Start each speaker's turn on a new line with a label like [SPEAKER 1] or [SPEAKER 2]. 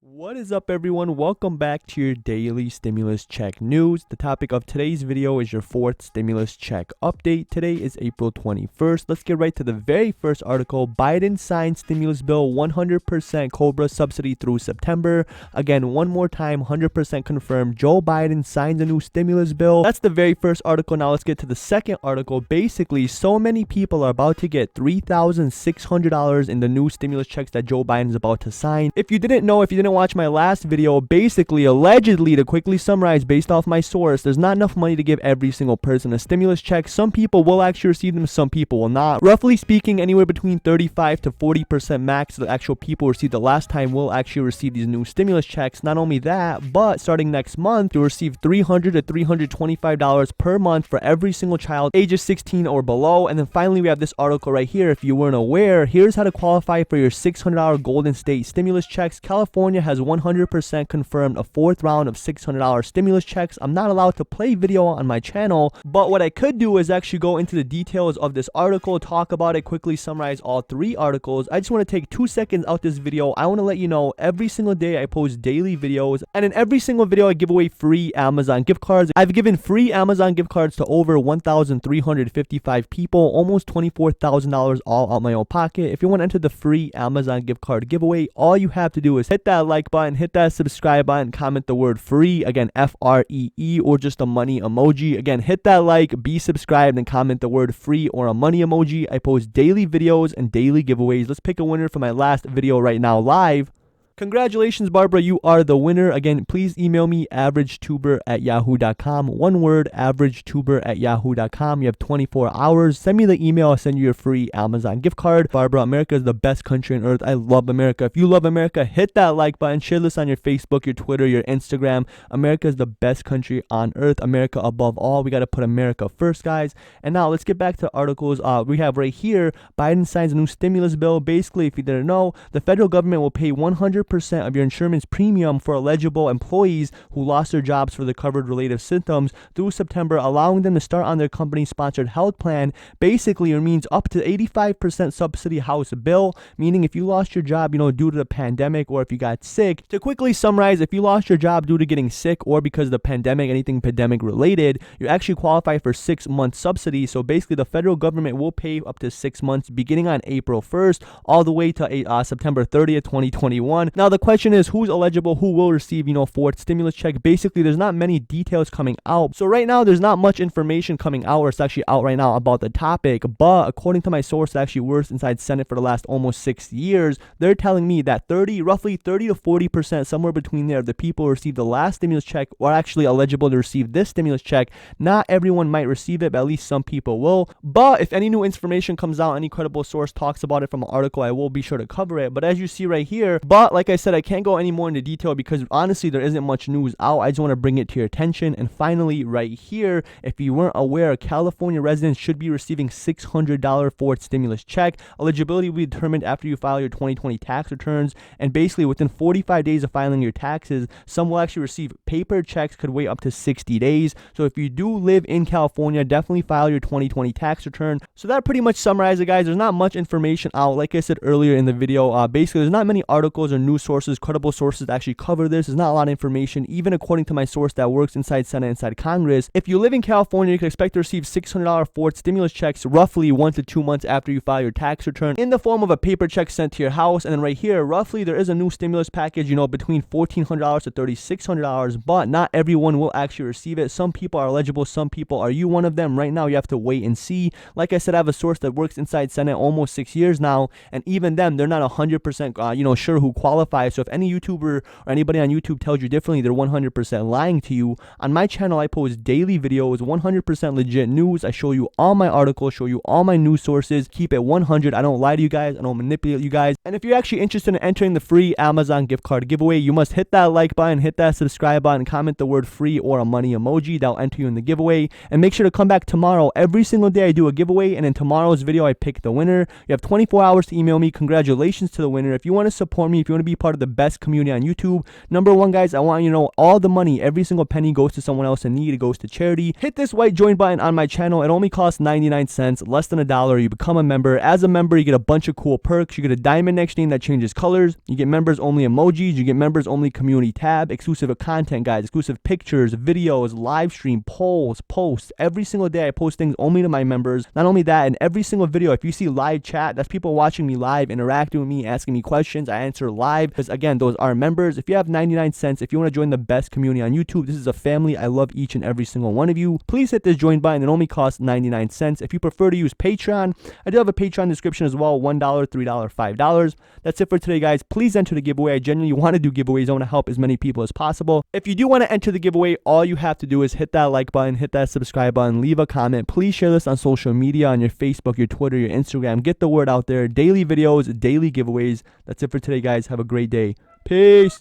[SPEAKER 1] What is up, everyone? Welcome back to your daily stimulus check news. The topic of today's video is your fourth stimulus check update. Today is April 21st. Let's get right to the very first article. Biden signed stimulus bill 100% COBRA subsidy through September. Again, one more time, 100% confirmed. Joe Biden signs a new stimulus bill. That's the very first article. Now let's get to the second article. Basically, so many people are about to get $3,600 in the new stimulus checks that Joe Biden is about to sign. If you didn't know, if you didn't watch my last video, basically, allegedly, to quickly summarize based off my source, there's not enough money to give every single person a stimulus check. Some people will actually receive them, some people will not. Roughly speaking, anywhere between 35 to 40% max of the actual people received the last time will actually receive these new stimulus checks. Not only that, but starting next month, you'll receive $300 to $325 per month for every single child ages 16 or below. And then finally, we have this article right here. If you weren't aware, here's how to qualify for your $600 Golden State stimulus checks. California has 100% confirmed a fourth round of $600 stimulus checks. I'm not allowed to play video on my channel, but what I could do is actually go into the details of this article, talk about it, quickly summarize all three articles. I just want to take 2 seconds out this video. I want to let you know every single day I post daily videos, and in every single video I give away free Amazon gift cards. I've given free Amazon gift cards to over 1,355 people, almost $24,000 all out my own pocket. If you want to enter the free Amazon gift card giveaway, all you have to do is hit that like button, hit that subscribe button, comment the word free, again FREE, or just a money emoji. Again, hit that like, be subscribed, and comment the word free or a money emoji. I post daily videos and daily giveaways. Let's pick a winner for my last video right now live. Congratulations, Barbara, you are the winner. Again, please email me averagetuber@yahoo.com. One word, averagetuber@yahoo.com. You have 24 hours. Send me the email. I'll send you your free Amazon gift card. Barbara, America is the best country on earth. I love America. If you love America, hit that like button. Share this on your Facebook, your Twitter, your Instagram. America is the best country on earth. America above all. We got to put America first, guys. And now let's get back to articles. We have right here, Biden signs a new stimulus bill. Basically, if you didn't know, the federal government will pay 100% of your insurance premium for eligible employees who lost their jobs for the covered related symptoms through September, allowing them to start on their company-sponsored health plan. Basically, it means up to 85% subsidy House bill, meaning if you lost your job, due to the pandemic, or if you got sick. To quickly summarize, if you lost your job due to getting sick or because of the pandemic, anything pandemic related, you actually qualify for 6-month subsidy. So basically, the federal government will pay up to 6 months beginning on April 1st all the way to September 30th, 2021. Now, the question is, who's eligible, who will receive, fourth stimulus check? Basically, there's not many details coming out. So right now, there's not much information coming out, or it's actually out right now about the topic. But according to my source that actually works inside Senate for the last almost 6 years, they're telling me that roughly 30 to 40%, somewhere between there, of the people who received the last stimulus check are actually eligible to receive this stimulus check. Not everyone might receive it, but at least some people will. But if any new information comes out, any credible source talks about it from an article, I will be sure to cover it. But as you see right here, like I said, I can't go any more into detail because honestly there isn't much news out. I just want to bring it to your attention. And finally, right here, if you weren't aware, California residents should be receiving $600 fourth stimulus check. Eligibility will be determined after you file your 2020 tax returns, and basically within 45 days of filing your taxes. Some will actually receive paper checks, could wait up to 60 days. So if you do live in California, definitely file your 2020 tax return. So that pretty much summarizes it, guys. There's not much information out. Like I said earlier in the video, basically there's not many articles or news sources, credible sources that actually cover this. There's not a lot of information, even according to my source that works inside Senate, inside Congress. If you live in California, you can expect to receive $600 fourth stimulus checks roughly 1 to 2 months after you file your tax return in the form of a paper check sent to your house. And then right here, roughly there is a new stimulus package, between $1,400 to $3,600, but not everyone will actually receive it. Some people are eligible, some people are you one of them. Right now, you have to wait and see. Like I said, I have a source that works inside Senate almost 6 years now, and even them, they're not 100% sure who qualifies. So if any YouTuber or anybody on YouTube tells you differently, they're 100% lying to you. On my channel, I post daily videos, 100% legit news. I show you all my articles, show you all my news sources. Keep it 100. I don't lie to you guys. I don't manipulate you guys. And if you're actually interested in entering the free Amazon gift card giveaway, you must hit that like button, hit that subscribe button, comment the word free or a money emoji. That'll enter you in the giveaway. And make sure to come back tomorrow. Every single day I do a giveaway, and in tomorrow's video I pick the winner. You have 24 hours to email me. Congratulations to the winner. If you want to support me, if you want to be be part of the best community on YouTube. Number one, guys, I want you to know all the money, every single penny goes to someone else in need. It goes to charity. Hit this white join button on my channel. It only costs 99 cents, less than $1. You become a member. As a member, you get a bunch of cool perks. You get a diamond next name that changes colors. You get members only emojis. You get members only community tab, exclusive content, guys, exclusive pictures, videos, live stream, polls, posts. Every single day I post things only to my members. Not only that, in every single video, if you see live chat, that's people watching me live, interacting with me, asking me questions. I answer live because, again, those are members. If you have 99 cents, if you want to join the best community on YouTube, this is a family. I love each and every single one of you. Please hit this join button. It only costs 99 cents. If you prefer to use Patreon, I do have a Patreon description as well. $1, $3, $5. That's it for today, guys. Please enter the giveaway. I genuinely want to do giveaways. I want to help as many people as possible. If you do want to enter the giveaway, all you have to do is hit that like button, hit that subscribe button, leave a comment. Please share this on social media, on your Facebook, your Twitter, your Instagram. Get the word out there. Daily videos, daily giveaways. That's it for today, guys. Have a great day. Peace.